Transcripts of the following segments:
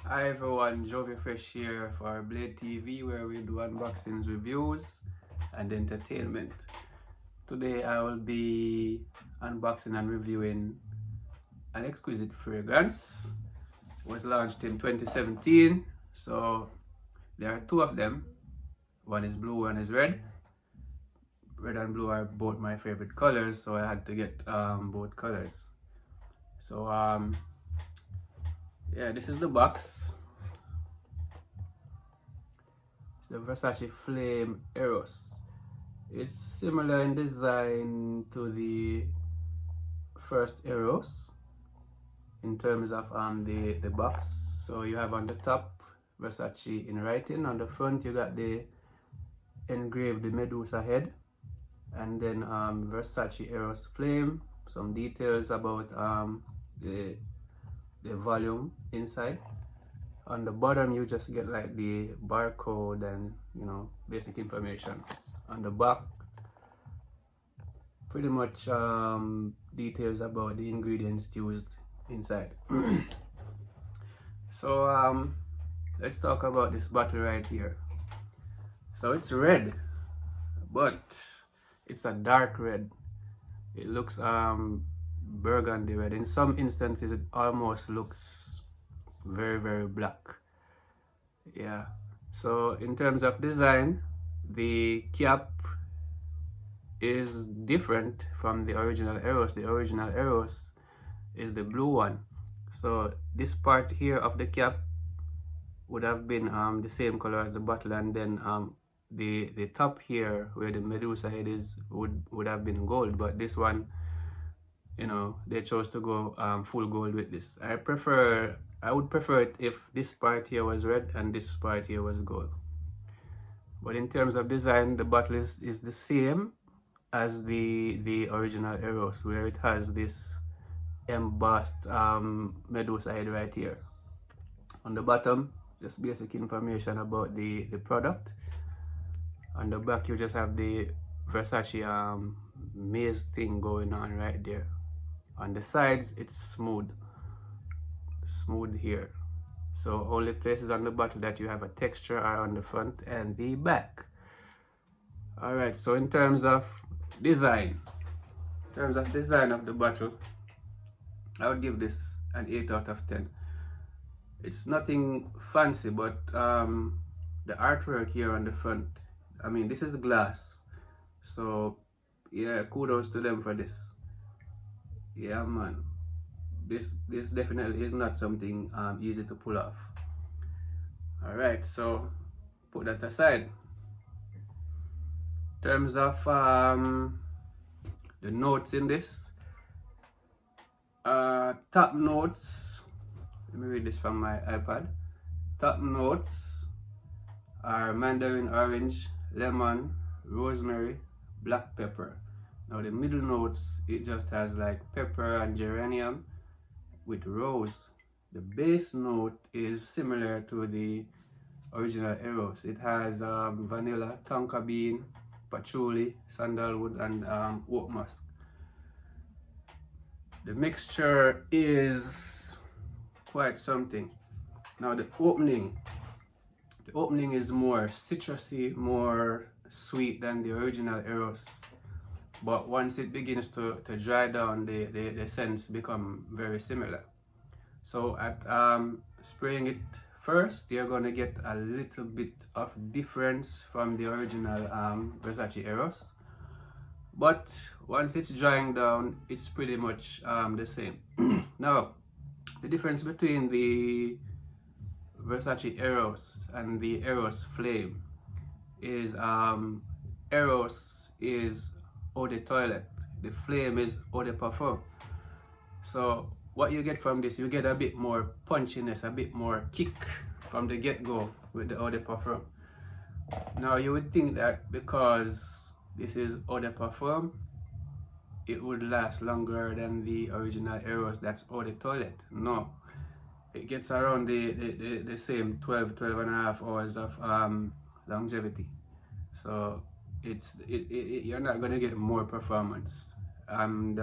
Hi everyone, Jovi Fresh here for Blade TV, where we do unboxings, reviews and entertainment. Today I will be unboxing and reviewing an exquisite fragrance. It was launched in 2017, so there are two of them. One is blue, one is red. Red and blue are both my favorite colors, so I had to get both colors. So yeah, this is the box. It's the Versace Flame Eros. It's similar in design to the first Eros in terms of the box. So you have on the top Versace in writing. On the front you got the engraved Medusa head, and then Versace Eros Flame. Some details about the volume inside. On the bottom you just get like the barcode and basic information. On the back, pretty much details about the ingredients used inside. So let's talk about this bottle right here. So it's red, but it's a dark red. It looks burgundy red. In some instances it almost looks very black. Yeah, so in terms of design, the cap is different from the original Eros. The original Eros is the blue one, so this part here of the cap would have been the same color as the bottle, and then the top here where the Medusa head is would have been gold, but this one, they chose to go full gold with this. I would prefer it if this part here was red and this part here was gold. But in terms of design, the bottle is the same as the original Eros, where it has this embossed Medusa head right here. On the bottom, just basic information about the product. On the back you just have the Versace maze thing going on right there. On the sides it's smooth here. So only places on the bottle that you have a texture are on the front and the back. Alright, so in terms of design of the bottle, I would give this an 8 out of 10. It's nothing fancy, but the artwork here on the front, I mean, this is glass, so yeah, kudos to them for this. Yeah man, this definitely is not something easy to pull off. All right, so put that aside. In terms of the notes in this, top notes, let me read this from my iPad. Top notes are mandarin orange, lemon, rosemary, black pepper. Now the middle notes, it just has like pepper and geranium with rose. The base note is similar to the original Eros. It has vanilla, tonka bean, patchouli, sandalwood, and oak musk. The mixture is quite something. Now the opening is more citrusy, more sweet than the original Eros. But once it begins to dry down, the scents become very similar. So at spraying it first, you're gonna get a little bit of difference from the original Versace Eros. But once it's drying down, it's pretty much the same. Now, the difference between the Versace Eros and the Eros Flame is Eros is eau de toilette, the Flame is eau de parfum. So what you get from this, you get a bit more punchiness, a bit more kick from the get-go with the eau de parfum. Now you would think that because this is eau de parfum, it would last longer than the original Eros that's eau de toilette. No, it gets around the same 12 and a half hours of longevity. So you're not going to get more performance, and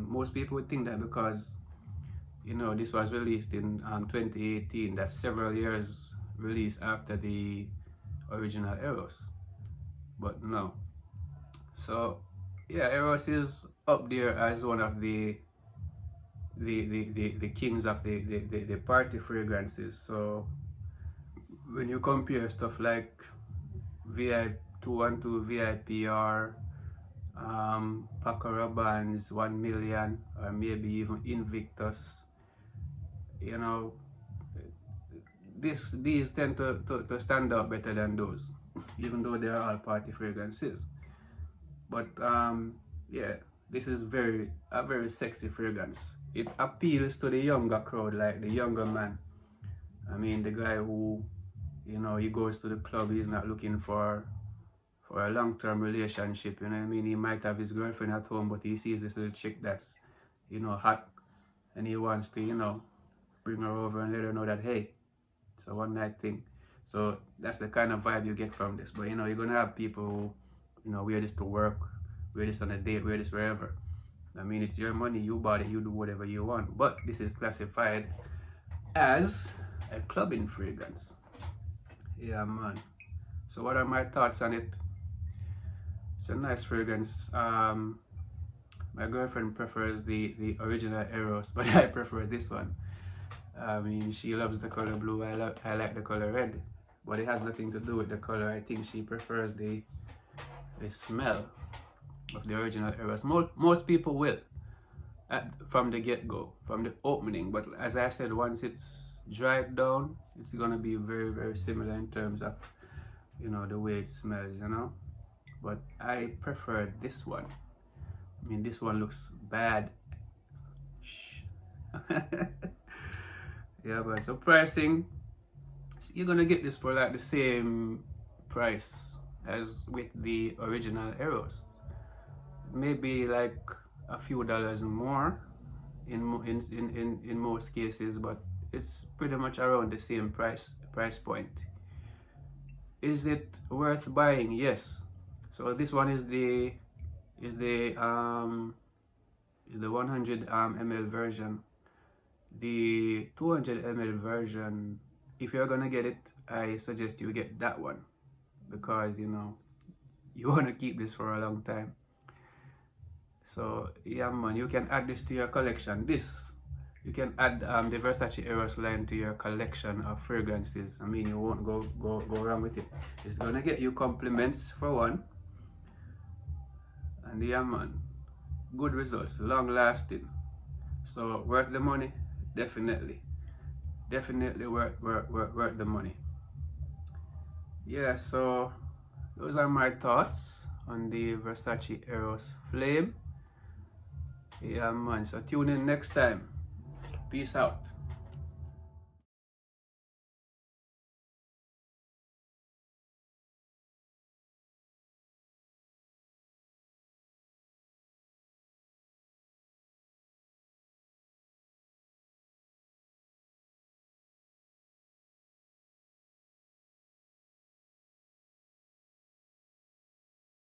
most people would think that because you know, this was released in 2018. That's several years released after the original Eros. But no. So yeah, Eros is up there as one of the kings of the party fragrances. So when you compare stuff like VIP 212 VIPR, Paco Rabanne's 1 million, or maybe even Invictus, you know, these tend to stand out better than those, even though they are all party fragrances. But yeah, this is a very sexy fragrance. It appeals to the younger crowd, like the younger man. I mean, the guy who, you know, he goes to the club, he's not looking for a long-term relationship, you know what I mean? He might have his girlfriend at home, but he sees this little chick that's, you know, hot, and he wants to, you know, bring her over and let her know that, hey, it's a one-night thing. So that's the kind of vibe you get from this. But, you know, you're gonna have people who, you know, wear this to work, wear this on a date, wear this wherever. I mean, it's your money, you bought it, you do whatever you want. But this is classified as a clubbing fragrance. Yeah, man. So what are my thoughts on it? It's a nice fragrance. My girlfriend prefers the original Eros, but I prefer this one. I mean, she loves the color blue. I like the color red, but it has nothing to do with the color. I think she prefers the smell of the original Eros. Most people will from the get-go, from the opening. But as I said, once it's dried down, it's gonna be very, very similar in terms of, you know, the way it smells, you know. But I prefer this one. I mean, this one looks bad. Yeah, but so pricing, you're gonna get this for like the same price as with the original Eros. Maybe like a few dollars more in most cases, but it's pretty much around the same price point. Is it worth buying? Yes. So this one is the 100 ml version. The 200 ml version, if you're gonna get it, I suggest you get that one, because, you know, you want to keep this for a long time. So yeah, man, you can add this to your collection. You can add the Versace Eros line to your collection of fragrances. I mean, you won't go wrong with it. It's gonna get you compliments for one, and yeah, man, good results, long lasting. So worth the money, definitely worth the money. Yeah, so those are my thoughts on the Versace Eros Flame. Yeah, man, so tune in next time. Peace out.